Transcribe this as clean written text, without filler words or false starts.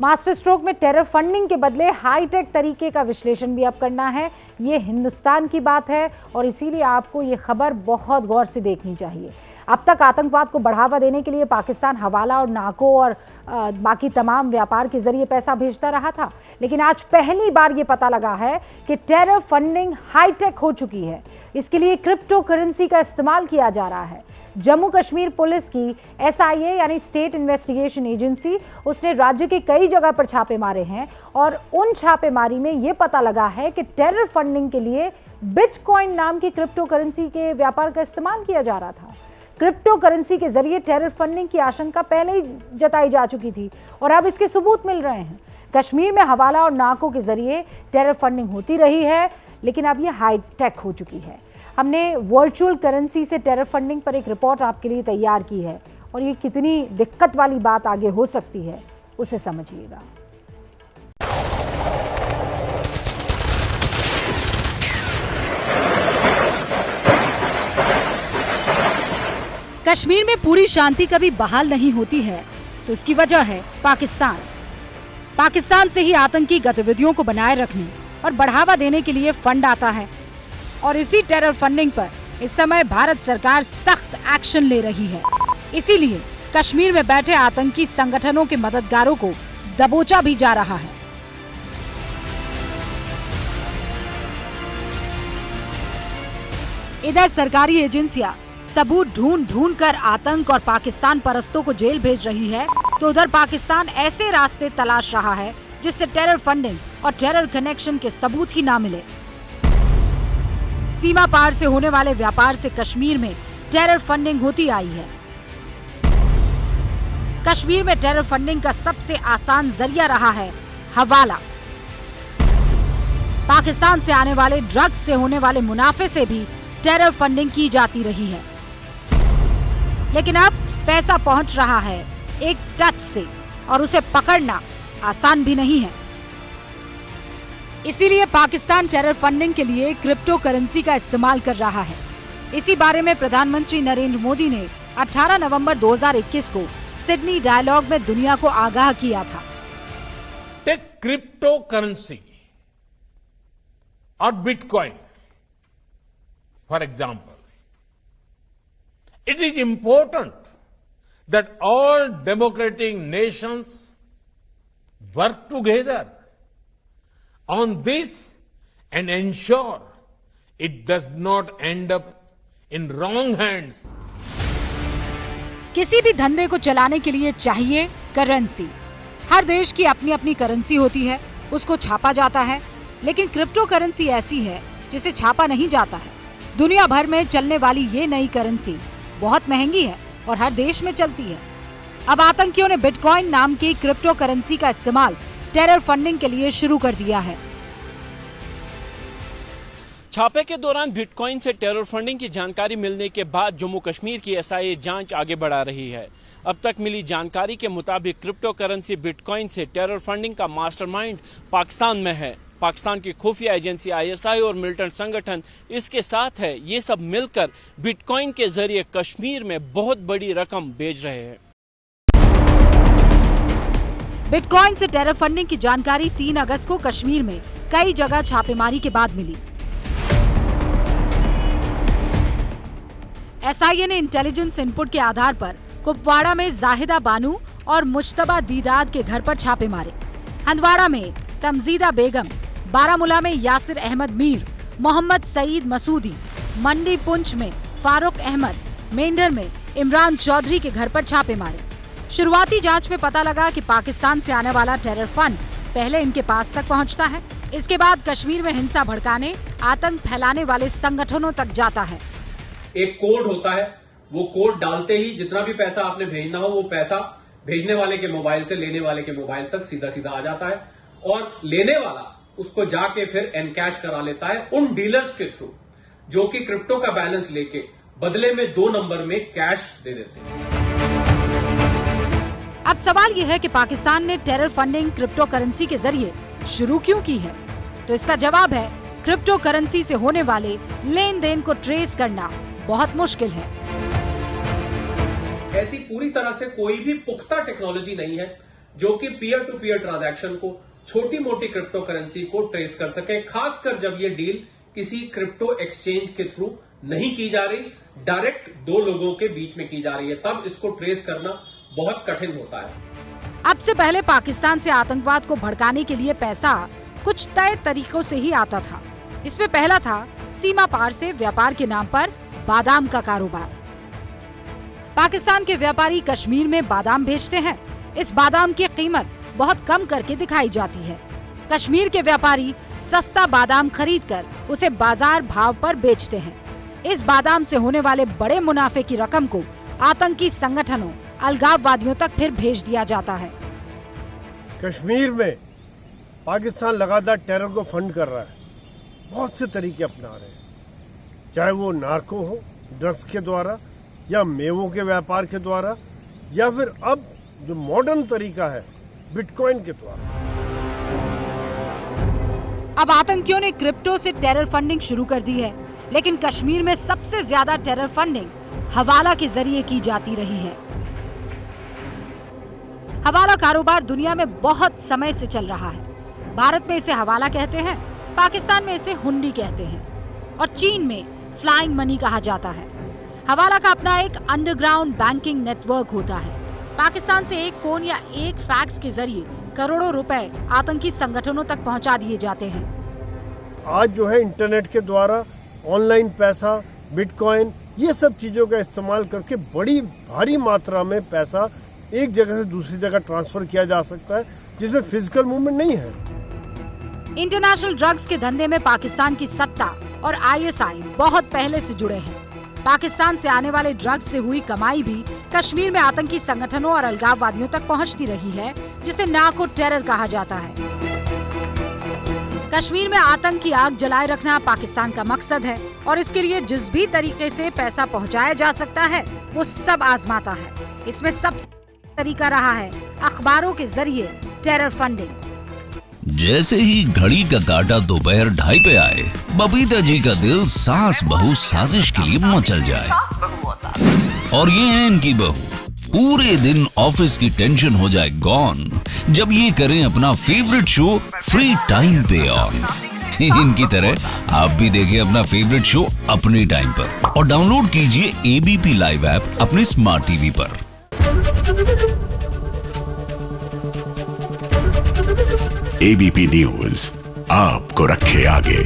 Master stroke में terror funding के बदले हाईटेक तरीके का विश्लेषण भी अब करना है। ये हिंदुस्तान की बात है और इसीलिए आपको ये खबर बहुत गौर से देखनी चाहिए। अब तक आतंकवाद को बढ़ावा देने के लिए पाकिस्तान हवाला और नाकों और बाकी तमाम व्यापार के जरिए पैसा भेजता रहा था, लेकिन आज पहली बार ये पता लगा है कि टेरर फंडिंग हाईटेक हो चुकी है। इसके लिए क्रिप्टो करेंसी का इस्तेमाल किया जा रहा है। जम्मू कश्मीर पुलिस की SIA यानी स्टेट इन्वेस्टिगेशन एजेंसी, उसने राज्य के कई जगह पर छापे मारे हैं और उन छापेमारी में यह पता लगा है कि टेरर फंडिंग के लिए बिटकॉइन नाम की क्रिप्टो करेंसी के व्यापार का इस्तेमाल किया जा रहा था। क्रिप्टो करेंसी के जरिए टेरर फंडिंग की आशंका पहले ही जताई जा चुकी थी और अब इसके सबूत मिल रहे हैं। कश्मीर में हवाला और नाकों के जरिए टेरर फंडिंग होती रही है, लेकिन अब यह हाईटेक हो चुकी है। हमने वर्चुअल करेंसी से टेरर फंडिंग पर एक रिपोर्ट आपके लिए तैयार की है और ये कितनी दिक्कत वाली बात आगे हो सकती है उसे समझिएगा। कश्मीर में पूरी शांति कभी बहाल नहीं होती है तो इसकी वजह है पाकिस्तान। पाकिस्तान से ही आतंकी गतिविधियों को बनाए रखने और बढ़ावा देने के लिए फंड आता है और इसी टेरर फंडिंग पर इस समय भारत सरकार सख्त एक्शन ले रही है। इसीलिए कश्मीर में बैठे आतंकी संगठनों के मददगारों को दबोचा भी जा रहा है। इधर सरकारी एजेंसियां सबूत ढूंढ कर आतंक और पाकिस्तान परस्तों को जेल भेज रही है, तो उधर पाकिस्तान ऐसे रास्ते तलाश रहा है जिससे टेरर फंडिंग और टेरर कनेक्शन के सबूत ही ना मिले। सीमा पार से होने वाले व्यापार से कश्मीर में टेरर फंडिंग होती आई है। कश्मीर में टेरर फंडिंग का सबसे आसान जरिया रहा है हवाला। पाकिस्तान से आने वाले ड्रग्स से होने वाले मुनाफे से भी टेरर फंडिंग की जाती रही है, लेकिन अब पैसा पहुंच रहा है एक टच से और उसे पकड़ना आसान भी नहीं है। इसीलिए पाकिस्तान टेरर फंडिंग के लिए क्रिप्टो करेंसी का इस्तेमाल कर रहा है। इसी बारे में प्रधानमंत्री नरेंद्र मोदी ने 18 नवंबर 2021 को सिडनी डायलॉग में दुनिया को आगाह किया था। टेक क्रिप्टो करेंसी और bitcoin for example, it is important that all democratic nations work together on this and ensure it does not end up in wrong hands. किसी भी धंधे को चलाने के लिए चाहिए करेंसी। हर देश की अपनी अपनी करेंसी होती है, उसको छापा जाता है, लेकिन क्रिप्टो करेंसी ऐसी है जिसे छापा नहीं जाता है। दुनिया भर में चलने वाली ये नई करेंसी बहुत महंगी है और हर देश में चलती है। अब आतंकियों ने बिटकॉइन नाम की क्रिप्टो करेंसी का इस्तेमाल टेरर फंडिंग के लिए शुरू कर दिया है। छापे के दौरान बिटकॉइन से टेरर फंडिंग की जानकारी मिलने के बाद जम्मू कश्मीर की SIA जांच आगे बढ़ा रही है। अब तक मिली जानकारी के मुताबिक क्रिप्टो करेंसी बिटकॉइन से टेरर फंडिंग का मास्टरमाइंड पाकिस्तान में है। पाकिस्तान की खुफिया एजेंसी ISI और मिलिटेंट संगठन इसके साथ है। ये सब मिलकर बिटकॉइन के जरिए कश्मीर में बहुत बड़ी रकम भेज रहे हैं। बिटकॉइन से टेरर फंडिंग की जानकारी 3 अगस्त को कश्मीर में कई जगह छापेमारी के बाद मिली। SIA ने इंटेलिजेंस इनपुट के आधार पर कुपवाड़ा में जाहिदा बानू और मुश्तबा दीदाद के घर पर छापे मारे। हंदवाड़ा में तमजीदा बेगम, बारामूला में यासिर अहमद मीर, मोहम्मद सईद मसूदी, मंडी पुंछ में फारूक अहमद, मेंढर में इमरान चौधरी के घर पर छापे मारे। शुरुआती जांच में पता लगा कि पाकिस्तान से आने वाला टेरर फंड पहले इनके पास तक पहुंचता है। इसके बाद कश्मीर में हिंसा भड़काने, आतंक फैलाने वाले संगठनों तक जाता है। एक कोड होता है, वो कोड डालते ही जितना भी पैसा आपने भेजना हो वो पैसा भेजने वाले के मोबाइल से लेने वाले के मोबाइल तक सीधा सीधा आ जाता है और लेने वाला उसको जाके फिर एनकैश करा लेता है उन डीलर्स के थ्रू जो कि क्रिप्टो का बैलेंस लेके बदले में 2 नंबर में कैश दे देते हैं। अब सवाल यह है कि पाकिस्तान ने टेरर फंडिंग क्रिप्टो करेंसी के जरिए शुरू क्यों की है? तो इसका जवाब है क्रिप्टो करेंसी से होने वाले लेन देन को ट्रेस करना बहुत मुश्किल है। ऐसी पूरी तरह से कोई भी पुख्ता टेक्नोलॉजी नहीं है जो कि पीयर टू पीयर ट्रांजैक्शन को, छोटी मोटी क्रिप्टो करेंसी को ट्रेस कर सके, खासकर जब ये डील किसी क्रिप्टो एक्सचेंज के थ्रू नहीं की जा रही, डायरेक्ट दो लोगों के बीच में की जा रही है, तब इसको ट्रेस करना बहुत कठिन होता है। अब से पहले पाकिस्तान से आतंकवाद को भड़काने के लिए पैसा कुछ तय तरीकों से ही आता था। इसमें पहला था सीमा पार से व्यापार के नाम पर बादाम का कारोबार। पाकिस्तान के व्यापारी कश्मीर में बादाम भेजते हैं। इस बादाम की कीमत बहुत कम करके दिखाई जाती है। कश्मीर के व्यापारी सस्ता बादाम खरीदकर उसे बाजार भाव पर बेचते हैं। इस बादाम से होने वाले बड़े मुनाफे की रकम को आतंकी संगठनों, अलगाववादियों तक फिर भेज दिया जाता है। कश्मीर में पाकिस्तान लगातार टेरर को फंड कर रहा है, बहुत से तरीके अपना रहे हैं, चाहे वो नार्को हो, ड्रग्स के द्वारा, या मेवों के व्यापार के द्वारा, या फिर अब जो मॉडर्न तरीका है बिटकॉइन के द्वारा। अब आतंकियों ने क्रिप्टो से टेरर फंडिंग शुरू कर दी है, लेकिन कश्मीर में सबसे ज्यादा टेरर फंडिंग हवाला के जरिए की जाती रही है। हवाला कारोबार दुनिया में बहुत समय से चल रहा है। भारत में इसे हवाला कहते हैं, पाकिस्तान में इसे हुंडी कहते हैं और चीन में फ्लाइंग मनी कहा जाता है। हवाला का अपना एक अंडरग्राउंड बैंकिंग नेटवर्क होता है। पाकिस्तान से एक फोन या एक फैक्स के जरिए करोड़ों रुपए आतंकी संगठनों तक पहुंचा दिए जाते हैं। आज जो है इंटरनेट के द्वारा ऑनलाइन पैसा, बिटकॉइन, ये सब चीजों का इस्तेमाल करके बड़ी भारी मात्रा में पैसा एक जगह से दूसरी जगह ट्रांसफर किया जा सकता है, जिसमें फिजिकल मूवमेंट नहीं है। इंटरनेशनल ड्रग्स के धंधे में पाकिस्तान की सत्ता और आईएसआई बहुत पहले से जुड़े हैं। पाकिस्तान से आने वाले ड्रग्स से हुई कमाई भी कश्मीर में आतंकी संगठनों और अलगाववादियों तक पहुंचती रही है, जिसे नार्को टेरर कहा जाता है। कश्मीर में आतंक की आग जलाए रखना पाकिस्तान का मकसद है और इसके लिए जिस भी तरीके से पैसा पहुंचाया जा सकता है वो सब आजमाता है। इसमें सबसे तरीका रहा है अखबारों के जरिए टेरर फंडिंग। जैसे ही घड़ी का काटा दोपहर 2:30 पे आए, बबीता जी का दिल सास बहू साजिश के लिए मचल जाए। और ये है इनकी बहू, पूरे दिन ऑफिस की टेंशन हो जाए गॉन जब ये करें अपना फेवरेट शो फ्री टाइम पे ऑन। इनकी तरह आप भी देखें अपना फेवरेट शो अपने टाइम पर और डाउनलोड कीजिए एबीपी लाइव ऐप अपने स्मार्ट टीवी पर। एबीपी न्यूज आपको रखे आगे।